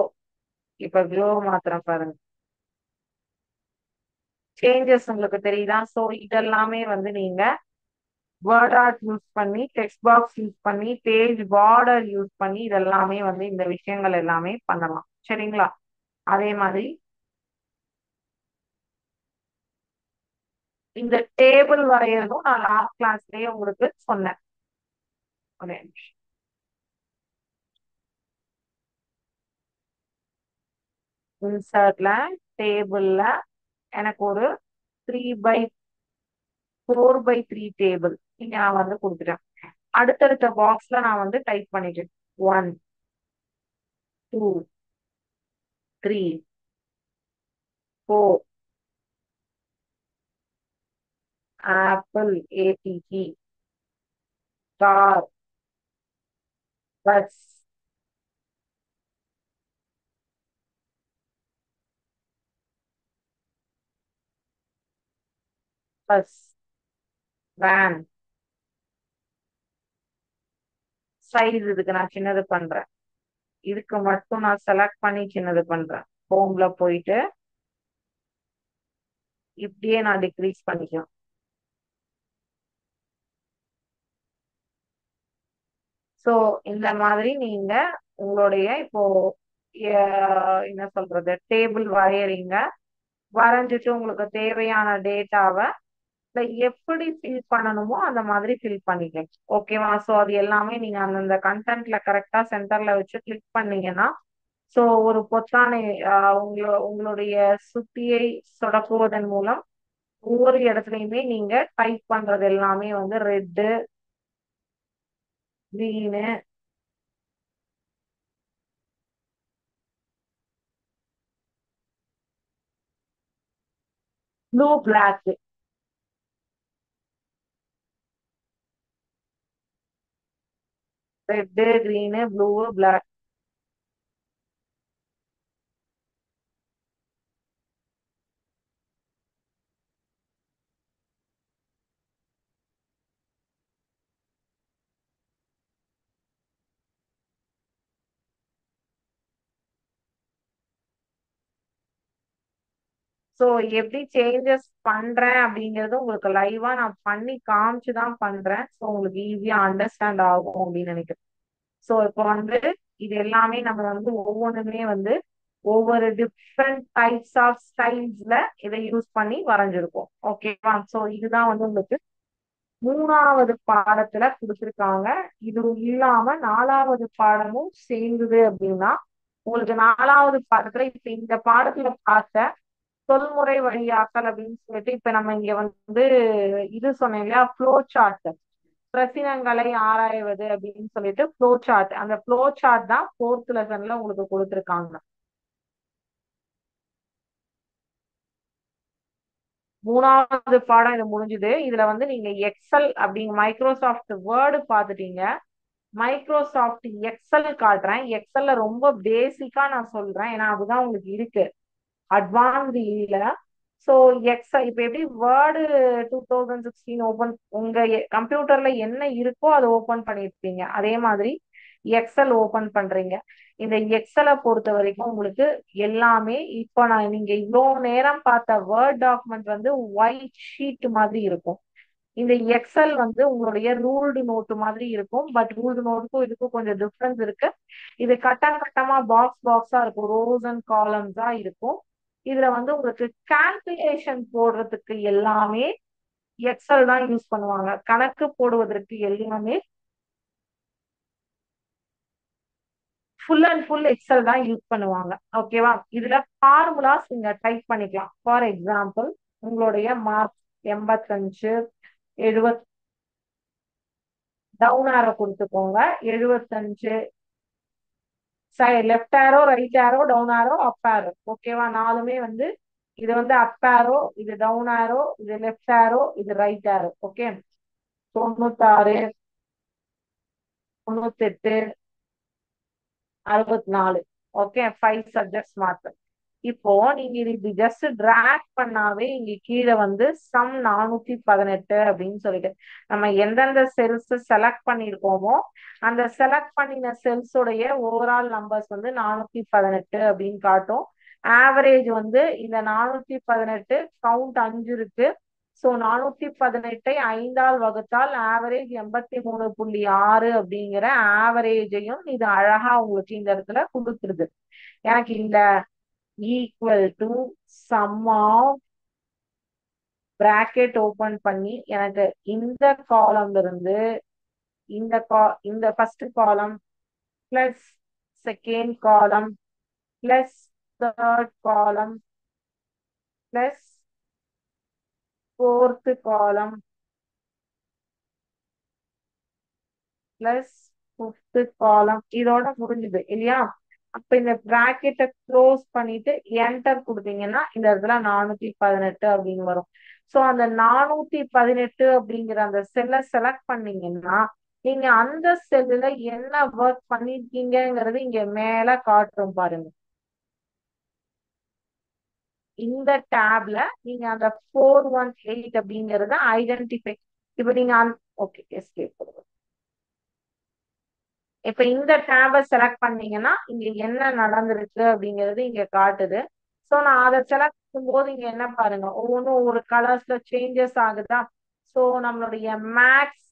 [SPEAKER 1] இப்ப க்ளோ மாத்துறேன் பாருங்க. சேஞ்சஸ் உங்களுக்கு தெரியுதா? சோ இதெல்லாமே வந்து நீங்க வேர்ட் ஆர்ட் யூஸ் பண்ணி, டெக்ஸ்ட் பாக்ஸ் யூஸ் பண்ணி, பேஜ் பார்டர் யூஸ் பண்ணி இதெல்லாமே வந்து இந்த விஷயங்கள் எல்லாமே பண்ணலாம். சரிங்களா? அதே மாதிரி இந்த டேபிள் வரையறதும் நான் லாஸ்ட் கிளாஸ்லயே உங்களுக்கு சொன்னேன். ஒரே நிமிஷம். இன்சர்ட்ல டேபிள்ல எனக்கு ஒரு 3x4x3 டேபிள் இங்க நான் வந்து கொடுத்துட்டேன். அடுத்தடுத்த பாக்ஸ்ல நான் வந்து டைப் பண்ணிட்டேன். 1 2 3 4 apple ABC star bus bus van. Size இதுக்கு நான் சின்னது பண்றேன். இதுக்கு மட்டும் நான் செலக்ட் பண்ணி சின்னது பண்றேன். ஹோம்ல போயிட்டு இப்படியே நான் டிக்ரீஸ் பண்ணிக்கலாம். சோ இந்த மாதிரி நீங்க உங்களுடைய இப்போ என்ன சொல்றது டேபிள் வரையறீங்க. வரைஞ்சிட்டு உங்களுக்கு தேவையான டேட்டாவை எப்படி ஃபில் பண்ணணுமோ அந்த மாதிரி ஃபில் பண்ணிக்கங்க. ஓகேவா? சோ அது எல்லாமே நீங்க அந்தந்த கண்டென்ட்ல கரெக்டா சென்டர்ல வச்சு கிளிக் பண்ணீங்கன்னா சோ ஒரு பொத்தானை உங்களுடைய சுத்தியை சொடக்குவதன் மூலம் ஒவ்வொரு இடத்துலயுமே நீங்க டைப் பண்றது எல்லாமே வந்து red, green, blue, black. Red, green, blue, black. So எப்படி சேஞ்சஸ் பண்றேன் அப்படிங்கறது உங்களுக்கு லைவா நான் பண்ணி காமிச்சுதான் பண்றேன். ஸோ உங்களுக்கு ஈஸியா அண்டர்ஸ்டாண்ட் ஆகும் அப்படின்னு நினைக்கிறேன். ஸோ இப்போ வந்து இது எல்லாமே நம்ம வந்து ஒவ்வொன்றுமே வந்து ஒவ்வொரு டிஃப்ரெண்ட் டைப்ஸ் ஆஃப் ஸ்டைல்ஸ்ல இதை யூஸ் பண்ணி வரைஞ்சிருக்கோம். ஓகேவா? ஸோ இதுதான் வந்து உங்களுக்கு 3வது பாடத்துல கொடுத்துருக்காங்க. இது இல்லாம 4வது பாடமும் சேர்ந்தது அப்படின்னா உங்களுக்கு 4வது பாடத்துல இப்ப இந்த பாடத்துல பார்த்த தொல்முறை வழியாக்கல் அப்படின்னு சொல்லிட்டு இப்ப நம்ம இங்க வந்து இது சொன்னேன் இல்லையா, ஃப்ளோ சார்ட், பிரசினங்களை ஆராய்வது அப்படின்னு சொல்லிட்டு ஃப்ளோ சார்ட். அந்த ஃப்ளோ சார்ட் தான் 4th லெசன்ல உங்களுக்கு கொடுத்துருக்காங்க. 3வது பாடம் இது முடிஞ்சுது. இதுல வந்து நீங்க எக்ஸல் அப்படிங்க மைக்ரோசாஃப்ட் வேர்டு பார்த்துட்டீங்க. மைக்ரோசாஃப்ட் எக்ஸல் காட்டுறேன். எக்ஸல்ல ரொம்ப பேசிக்கா நான் சொல்றேன், ஏன்னா அதுதான் உங்களுக்கு இருக்கு அட்வான்ஸ்டு இல்ல. ஸோ எக்ஸல் இப்போ எப்படி வேர்டு 2016 ஓபன் உங்க கம்ப்யூட்டர்ல என்ன இருக்கோ அதை ஓபன் பண்ணிருப்பீங்க, அதே மாதிரி எக்ஸல் ஓபன் பண்றீங்க. இந்த எக்ஸலை பொறுத்த வரைக்கும் உங்களுக்கு எல்லாமே இப்போ நீங்க இவ்வளோ நேரம் பார்த்த வேர்ட் டாக்குமெண்ட் வந்து ஒயிட் ஷீட் மாதிரி இருக்கும். இந்த எக்ஸல் வந்து உங்களுடைய ரூல்டு நோட்டு மாதிரி இருக்கும். பட் ரூல்டு நோட்டுக்கும் இதுக்கும் கொஞ்சம் டிஃப்ரென்ஸ் இருக்கு. இது கட்டம் கட்டமா பாக்ஸ் பாக்ஸா இருக்கும், ரோஸ் அண்ட் காலம்ஸா இருக்கும். இதுல வந்து உங்களுக்கு கால்குலேஷன் போடுறதுக்கு எல்லாமே எக்ஸல் தான் யூஸ் பண்ணுவாங்க. கணக்கு போடுவதற்கு எல்லாமே ஃபுல் அண்ட் ஃபுல் எக்ஸல் தான் யூஸ் பண்ணுவாங்க. ஓகேவா? இதுல ஃபார்முலாஸ் நீங்க டைப் பண்ணிக்கலாம். ஃபார் எக்ஸாம்பிள், உங்களுடைய மார்க்ஸ் 85, 70, டவுன் ஆரோ கொடுத்துக்கோங்க. 75 left arrow, right arrow, down arrow, up arrow. ஓகேவா? நாலுமே வந்து இது வந்து அப் ஆரோ, இது டவுன் ஆரோ, இது லெஃப்ட் ஆரோ, இது right arrow. Okay. 96, 98, 64. Okay, 5 subjects mark. இப்போ நீங்க இது ஜஸ்ட் டிராக் பண்ணாவே இங்க கீழே வந்து சம் 418 அப்படின்னு சொல்லிட்டு நம்ம எந்தெந்த செல்ஸ் செலக்ட் பண்ணிருக்கோமோ அந்த செலக்ட் பண்ணின செல்ஸோடைய ஓவரால் நம்பர்ஸ் வந்து 418 அப்படின்னு காட்டும். ஆவரேஜ் வந்து இந்த 418 கவுண்ட் 5 இருக்கு. ஸோ 418ஐ 5ஆல் வகுத்தால் ஆவரேஜ் 83.6 அப்படிங்கிற ஆவரேஜையும் இது அழகா உங்களுக்கு இந்த இடத்துல கொடுத்துருது. எனக்கு இந்த equal to sum of bracket open பண்ணி எனக்கு இந்த காலம்ல இருந்து இந்த first column plus second column plus third column plus fourth column plus fifth column இதோட முடிஞ்சுது இல்லையா? அப்ப இந்த பிராக்கெட்டை க்ளோஸ் பண்ணிட்டு என்டர் கொடுத்தீங்கன்னா இந்த இடத்துல 418 அப்படின்னு வரும். ஸோ அந்த 418 அப்படிங்கிற அந்த செல்லை செலக்ட் பண்ணீங்கன்னா நீங்க அந்த செல்லுல என்ன ஒர்க் பண்ணிருக்கீங்கிறது இங்க மேல காட்டும் பாருங்க. இந்த டேப்ல நீங்க அந்த 418 அப்படிங்கறத ஐடென்டிஃபை. இப்ப நீங்க ஓகே எஸ்கேப் கொடுங்க. இப்ப இந்த டேபை செலக்ட் பண்ணீங்கன்னா இங்க என்ன நடந்திருக்கு அப்படிங்கிறது இங்க காட்டுது. ஸோ நான் அதை செலக்ட் பண்ணும்போது இங்க என்ன பாருங்க, ஒவ்வொன்றும் ஒரு கலர்ஸ்ல சேஞ்சஸ் ஆகுதா. ஸோ நம்மளுடைய மேக்ஸ்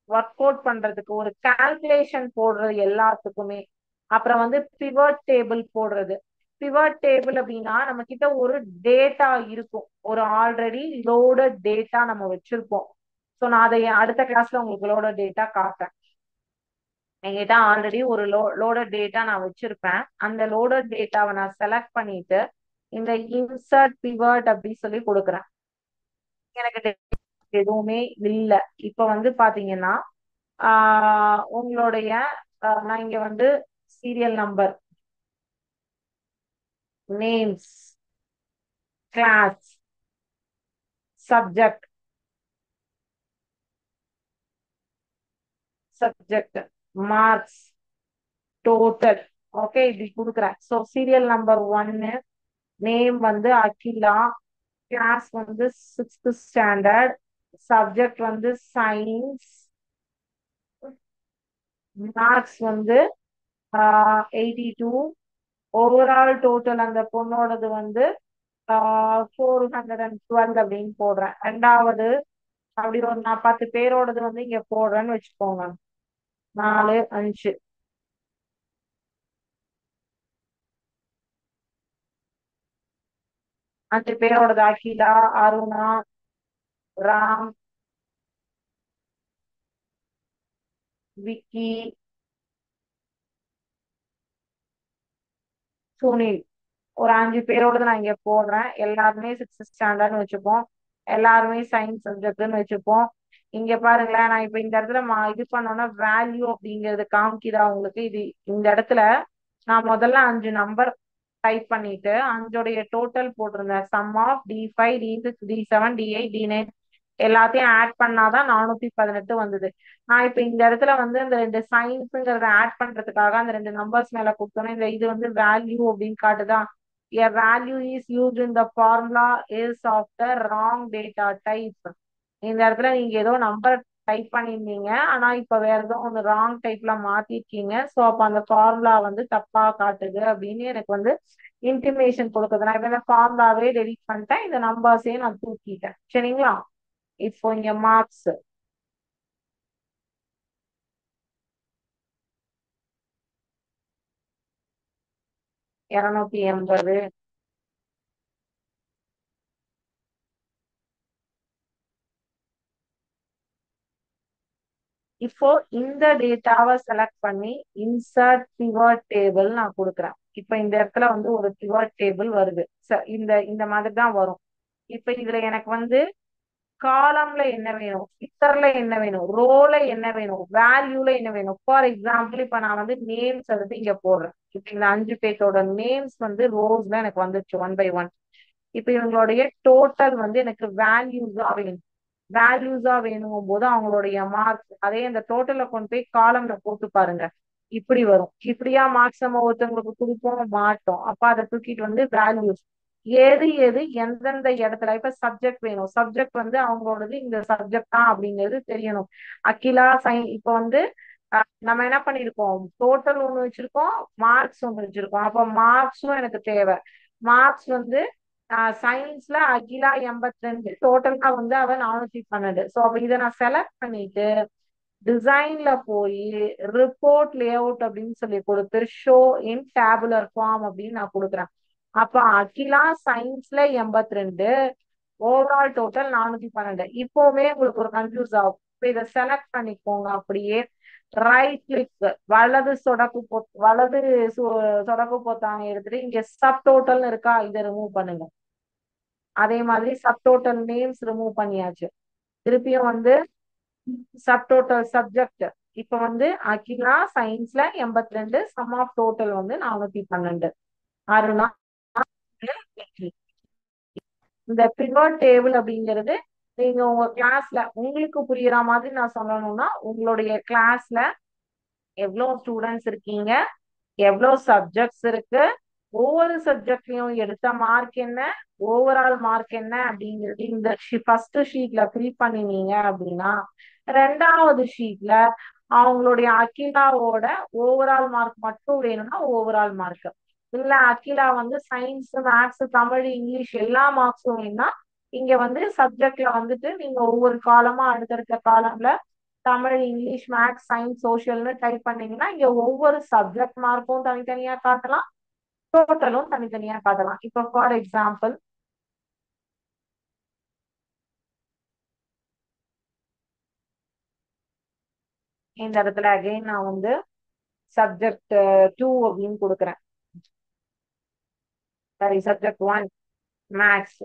[SPEAKER 1] ஒர்க் அவுட் பண்றதுக்கு ஒரு கால்குலேஷன் போடுறது எல்லாத்துக்குமே, அப்புறம் வந்து பிவட் டேபிள் போடுறது. பிவட் டேபிள் அப்படின்னா நம்ம கிட்ட ஒரு டேட்டா இருக்கும், ஒரு ஆல்ரெடி லோடட் டேட்டா நம்ம வச்சிருப்போம். ஸோ நான் அதை அடுத்த கிளாஸ்ல உங்களுக்கு லோடட் டேட்டா காட்டுறேன். என்கிட்ட ஆல்ரெடி ஒரு லோடட் டேட்டா நான் வச்சிருப்பேன். அந்த லோடட் டேட்டாவை நான் செலக்ட் பண்ணிட்டு இந்த இன்சர்ட் பிவட் அப்படின்னு சொல்லி கொடுக்குறேன். எனக்கு எதுவுமே இல்லை. இப்ப வந்து பாத்தீங்கன்னா உங்களுடைய நான் இங்க வந்து serial number, names, class, subject, marks, total. Okay, இப்படி கொடுக்குறேன். ஸோ சீரியல் நம்பர் 1, நேம் வந்து அகிலா, கிளாஸ் வந்து 6th ஸ்டாண்டர்ட், சப்ஜெக்ட் வந்து சயின்ஸ், மார்க்ஸ் வந்து 82, ஓவரால் டோட்டல் அந்த பொண்ணோடது வந்து 412 அப்படின்னு போடுறேன். ரெண்டாவது அப்படி ஒரு நான் 10 பேரோடது வந்து இங்க போடுறேன்னு வச்சுக்கோங்க. 4, 5 5 பேரோடது அகிலா, அருணா, ராம், விக்கி, சுனில், ஒரு 5 பேரோடது நான் இங்க போடுறேன். எல்லாருமே 6th ஸ்டாண்டர்ட்னு வச்சுப்போம். எல்லாருமே சயின்ஸ் சப்ஜெக்ட்னு வச்சுப்போம். இங்க பாருங்களேன், நான் இப்ப இந்த இடத்துல இது பண்ணோம்னா வேல்யூ அப்படிங்கிறது காமிக்குதா உங்களுக்கு? இது இந்த இடத்துல நான் முதல்ல 5 நம்பர் டைப் பண்ணிட்டு 5உடைய டோட்டல் போட்டிருந்தேன். Sum of D5, D6, D7, D8, D9. எல்லாத்தையும் ஆட் பண்ணாதான் 418 வந்தது. நான் இப்ப இந்த இடத்துல வந்து இந்த ரெண்டு சயின்ஸுங்கிறத ஆட் பண்றதுக்காக அந்த ரெண்டு நம்பர்ஸ் மேல கொடுத்தோன்னே இந்த இது வந்து வேல்யூ அப்படின்னு காட்டுதா. A value is used in the formula is of the wrong data type. இந்த இடத்துல நீங்க ஏதோ நம்பர் டைப் பண்ணியிருந்தீங்க, ஆனா இப்ப வேற ஏதோ ஒன்று ராங் டைப்ல மாத்திருக்கீங்க. ஸோ அப்ப அந்த ஃபார்முலா வந்து தப்பா காட்டுது அப்படின்னு எனக்கு வந்து இன்டிமேஷன் கொடுக்குது. நான் இப்ப இந்த ஃபார்முலாவே டெலிட் பண்ணிட்டேன், இந்த நம்பர்ஸையும் நான் தூக்கிட்டேன். சரிங்களா? இப்போ இங்க மார்க்ஸ் 280. இப்போ இந்த டேட்டாவை செலக்ட் பண்ணி இன்சர்ட் பிவட் டேபிள் நான் கொடுக்குறேன். இப்ப இந்த இடத்துல வந்து ஒரு பிவட் டேபிள் வருது. இந்த இந்த மாதிரி தான் வரும். இப்ப இதுல எனக்கு வந்து காலம்ல என்ன வேணும், ஃபிகர்ல என்ன வேணும், ரோல என்ன வேணும், வேல்யூல என்ன வேணும். ஃபார் எக்ஸாம்பிள் இப்ப நான் வந்து நேம்ஸ் எடுத்து இங்க போடுறேன். இப்ப இந்த 5 பேர்த்தோட நேம்ஸ் வந்து ரோஸ்ல எனக்கு வந்துருச்சு ஒன் பை ஒன். இப்ப இவங்களுடைய டோட்டல் வந்து எனக்கு வேல்யூஸா வேணும். வேல்யூஸா வேணும் போது அவங்களுடைய மார்க்ஸ் அதே அந்த டோட்டலை கொண்டு போய் காலம்ல போட்டு பாருங்க. இப்படி வரும். இப்படியா மார்க்ஸ் நம்ம ஒருத்தவங்களுக்கு கொடுப்போம் மாட்டோம். அப்ப அதை தூக்கிட்டு வந்து வேல்யூஸ் எது எது எந்தெந்த இடத்துல இப்ப சப்ஜெக்ட் வேணும். சப்ஜெக்ட் வந்து அவங்களோடது இந்த சப்ஜெக்ட் தான் அப்படிங்கிறது தெரியணும். அகிலா இப்ப வந்து நம்ம என்ன பண்ணிருக்கோம், டோட்டல் ஒண்ணு வச்சிருக்கோம், மார்க்ஸ் ஒண்ணு வச்சிருக்கோம். அப்ப மார்க்ஸும் எனக்கு தேவை. மார்க்ஸ் வந்து சயின்ஸ்ல அகிலா 82, டோட்டலா வந்து அவன் 412. ஸோ அப்ப இதை நான் செலக்ட் பண்ணிட்டு டிசைன்ல போய் ரிப்போர்ட் லேஅவுட் அப்படின்னு சொல்லி கொடுத்து ஷோ இன் டேபுலர் ஃபார்ம் அப்படின்னு நான் கொடுக்குறேன். அப்ப அகிலா சயின்ஸ்ல 82, ஓவரால் டோட்டல் 412. இப்போவே உங்களுக்கு ஒரு கன்ஃபியூஸ் ஆகும். இப்ப இதை செலக்ட் பண்ணிக்கோங்க. அப்படியே ரைட் கிளிக் வலது வலது சொடக்கு பொத்தாங்க எடுத்துட்டு இங்க சப் டோட்டல் இருக்கா, இதை ரிமூவ் பண்ணுங்க. அதே மாதிரி சப் டோட்டல் நேம்ஸ் ரிமூவ் பண்ணியாச்சு. திருப்பியும் வந்து சப் டோட்டல் சப்ஜெக்ட் இப்ப வந்து அகிலா சயின்ஸ்ல 82, சம் ஆஃப் டோட்டல் வந்து 412. அருணா. இந்த பிவட் டேபிள் அப்படிங்கிறது நீங்க உங்க கிளாஸ்ல உங்களுக்கு புரியுற மாதிரி நான் சொல்லணும்னா உங்களுடைய கிளாஸ்ல எவ்வளவு ஸ்டூடெண்ட்ஸ் இருக்கீங்க, எவ்வளவு சப்ஜெக்ட்ஸ் இருக்கு, ஒவ்வொரு சப்ஜெக்ட்லயும் எடுத்த மார்க் என்ன, ஓவரால் மார்க் என்ன அப்படிங்கிறது இந்த ஃபர்ஸ்ட் ஷீட்ல ஃபில் பண்ணினீங்க அப்படின்னா ரெண்டாவது ஷீட்ல அவங்களுடைய அகிலாவோட ஓவரால் மார்க் மட்டும் வேணும்னா ஓவரால் மார்க், இல்ல அகிலா வந்து சயின்ஸ் மேத்ஸ் தமிழ் இங்கிலீஷ் எல்லா மார்க்ஸும் வேணும்னா இங்க வந்து சப்ஜெக்ட்ல வந்துட்டு நீங்க ஒவ்வொரு காலமா அடுத்தடுத்த காலம்ல தமிழ் இங்கிலீஷ் மேத்ஸ் சயின்ஸ் சோஷியல்னு டைப் பண்ணீங்கன்னா இங்க ஒவ்வொரு சப்ஜெக்ட் மார்க்கும் தனித்தனியா காட்டலாம், டோட்டலும் தனித்தனியா காட்டலாம். இப்போ ஃபார் எக்ஸாம்பிள் இந்த இடத்துல அகைன் நான் வந்து சப்ஜெக்ட் 2 அப்படின்னு கொடுக்குறேன். Sorry, subject 1 maths.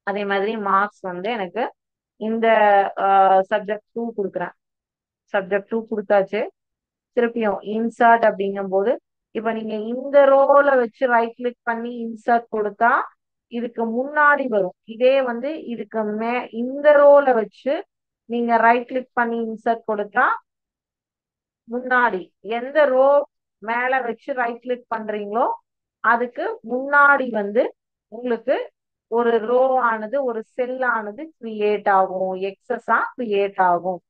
[SPEAKER 1] அதே மாதிரி மார்க்ஸ் வந்து எனக்கு இந்த சப்ஜெக்ட் 2 கொடுக்குறேன். சப்ஜெக்ட் 2 கொடுத்தாச்சு. திருப்பியும் இன்சர்ட் அப்படிங்கும் போது இப்ப நீங்க இந்த ரோல வச்சு ரைட் கிளிக் பண்ணி இன்சர்ட் கொடுத்தா இதுக்கு முன்னாடி வரும். இதே வந்து இதுக்கு இந்த ரோல வச்சு நீங்க ரைட் கிளிக் பண்ணி இன்சர்ட் கொடுத்தா முன்னாடி எந்த ரோ மேல வச்சு ரைட் கிளிக் பண்றீங்களோ அதுக்கு முன்னாடி வந்து உங்களுக்கு ஒரு ரோ ஆனது ஒரு செல் ஆனது கிரியேட் ஆகும், எக்ஸஸா கிரியேட் ஆகும்.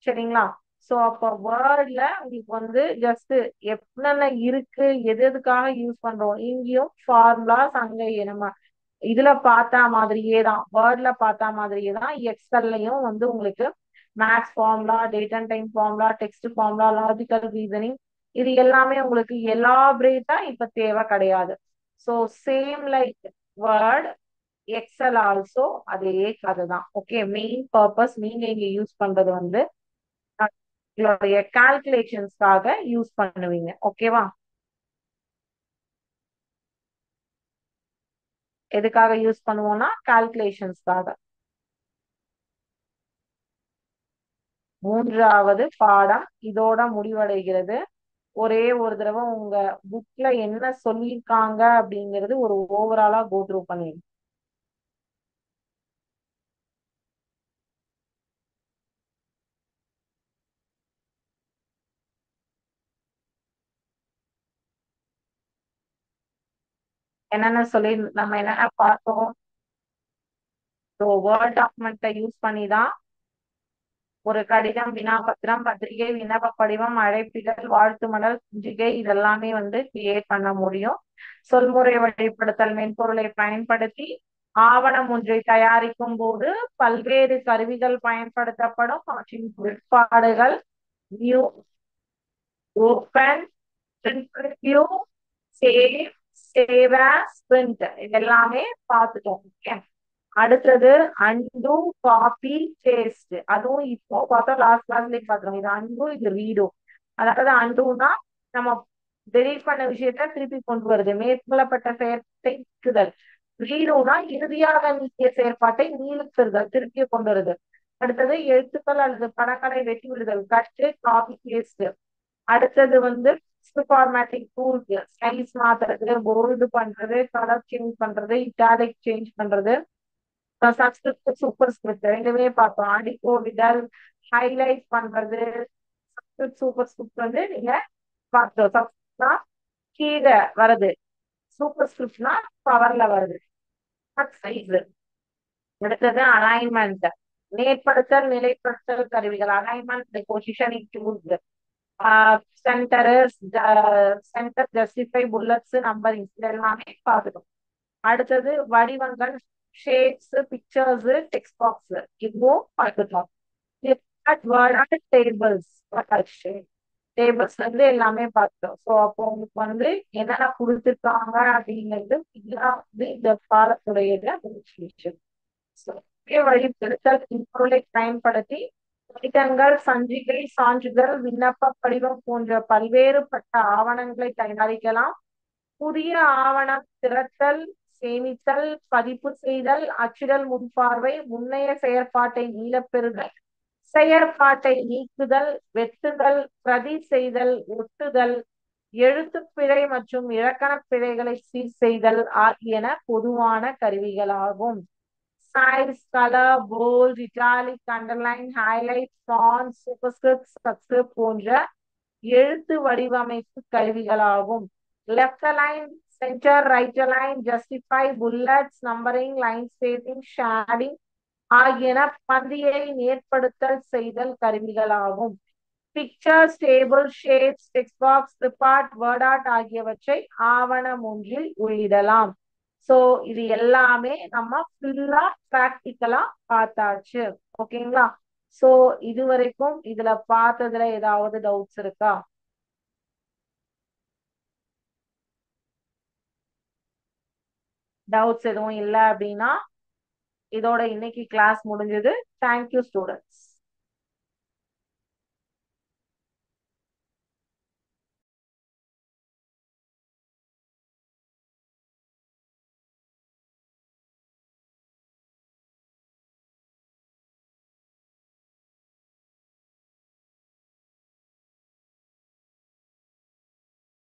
[SPEAKER 1] சரிங்களா? சோ அப்ப வேர்ட்ல உங்களுக்கு வந்து ஜஸ்ட் என்னென்ன இருக்கு எது எதுக்காக யூஸ் பண்றோம் இங்கேயும் ஃபார்முலாஸ் அங்க நம்ம இதுல பார்த்தா மாதிரியே தான், வேர்ட்ல பார்த்தா மாதிரியே தான் எக்ஸல்லையும் வந்து உங்களுக்கு maths formula, date and time formula, text formula, logical reasoning இது எல்லாமே உங்களுக்கு எலாபரேட்டா இப்ப தேவை கிடையாது. So same like word excel also அதே கதை தான். ஓகே, மெயின் பர்பஸ் நீங்க இங்க யூஸ் பண்றது வந்து உங்களுடைய கால்குலேஷன்ஸ்க்காக யூஸ் பண்ணுவீங்க. ஓகேவா? எதுக்காக யூஸ் பண்ணுவோம்னா கால்குலேஷன்ஸ்க்காக. மூன்றாவது பாடம் இதோட முடிவடைகிறது. ஒரே ஒரு தடவை உங்க புக்ல என்ன சொல்லியிருக்காங்க அப்படிங்கிறது ஒரு ஓவராலா கோ த்ரூ பண்ணி என்னென்ன சொல்லி நம்ம என்னென்ன பார்த்தோம். ஸோ வேர்ட் டாக்குமெண்ட்டை யூஸ் பண்ணி தான் ஒரு கடிதம், வினாபத்திரம், பத்திரிகை, விண்ணப்ப படிவம், அழைப்பிதழ், வாழ்த்து மடல், குஞ்சிகை இதெல்லாமே வந்து கிரியேட் பண்ண முடியும். சொல்முறை வழிப்படுத்தல் மென்பொருளை பயன்படுத்தி ஆவணம் ஒன்றை தயாரிக்கும் போது பல்வேறு கருவிகள் பயன்படுத்தப்படும். அவற்றின் குறிப்பாடுகள் new, open, preview, save, save as, print இதெல்லாமே பார்த்துட்டோம். Okay. அடுத்தது அன்டு, காப்பி, பேஸ்ட். அதுவும் இப்போ பார்த்தா லாஸ்ட் கிளாஸ்லயே பார்த்தோம். இது அன்டு, இது ரீடு. அதாவது அன்டுனா நம்ம டெலீட் பண்ண விஷயத்த திருப்பி கொண்டு வருது, மேற்கொள்ளப்பட்ட செயற்பாட்டை நீக்குதல். ரீடுனா இறுதியாக நீக்கிய செயற்பாட்டை நீக்குதல், திருப்பி கொண்டு வருது. அடுத்தது எழுத்துக்கள் அல்லது படங்களை வெட்டி விடுதல், கட்டு, காப்பி, பேஸ்ட். அடுத்தது வந்து ஃபார்மேட்டிங் டூல்ஸ், சைஸ் மாத்துறது, போல்டு பண்றது, கலர் சேஞ்ச் பண்றது, இட்டாலிக் சேஞ்ச் பண்றது, சப்ஸ்கிரிப்ட், சூப்பர் ஸ்கிரிப்ட் ரெண்டுமே பார்த்தோம். அடிக்கோடிடல், ஹைலைட் பண்றது, சூப்பர் ஸ்கிரிப்ட் வந்து நீங்க பார்த்தோம். சப்ஸ்கிரிப்ட்னா கீழே வருது, சூப்பர் ஸ்கிரிப்ட்னா பவர்ல வருது. சைஸ். அடுத்தது அலைன்மெண்ட், நேர்படுத்தல், நிலைப்படுத்தல் கருவிகள். Alignment positioning tools, centre, centre, justify, bullets, numbering இதெல்லாமே பார்த்துக்கணும். அடுத்தது வடிவங்கள், ஷேப்ஸ், பிக்சர்ஸ், டெக்ஸ்ட் பாக்ஸ் இதுவும் பார்த்துக்கலாம். டேபிள்ஸ், டேபிள்ஸ் வந்து எல்லாமே பார்த்தோம். ஸோ அப்போ உங்களுக்கு வந்து என்னென்ன கொடுத்துருக்காங்க அப்படிங்கிறது இதுதான் வந்து இந்த பாடத்துடைய விஷயம். வழிப்படுத்தல் பொருளை பயன்படுத்தி கடிதங்கள், சஞ்சிகை, சான்றிதழ், விண்ணப்ப படிவம் போன்ற பல்வேறுபட்ட ஆவணங்களை தயாரிக்கலாம். புதிய ஆவணம் திரட்டல், சேமித்தல், பதிப்பு செய்தல், அச்சிடல், முன்பார்வை, முன்னைய செயற்பாட்டை மீளப்பெறுதல், செயற்பாட்டை நீக்குதல், வெட்டுதல், பிரதி செய்தல், ஒட்டுதல், எழுத்துப்பிழை மற்றும் இலக்கணப் பிழைகளை சீர் செய்தல் ஆகியன பொதுவான கருவிகளாகும். Size, colour, bold, italic, underline, highlight, font, superscript, subscript போன்ற எழுத்து வடிவமைப்பு கருவிகளாகும். Left align, centre, right align, justify, bullets, numbering, line spacing, shading ஆகியன பந்தியை நேர்படுத்தல் செய்தல் கருவிகளாகும். Pictures, table, shapes, text box, ரிப்பார்ட், வேர்ட் ஆர்ட் ஆகியவற்றை ஆவணம் ஒன்றில் உள்ளிடலாம். சோ இது எல்லாமே நம்ம ஃபுல்லா பிராக்டிக்கலா பார்த்தாச்சு. ஓகேங்களா? சோ இது வரைக்கும் இதுல பார்த்ததுல ஏதாவது டவுட்ஸ் இருக்கா? டவுட்ஸ் எதுவும் இல்லை அப்படின்னா இதோட இன்னைக்கு கிளாஸ் முடிஞ்சது. Thank you students.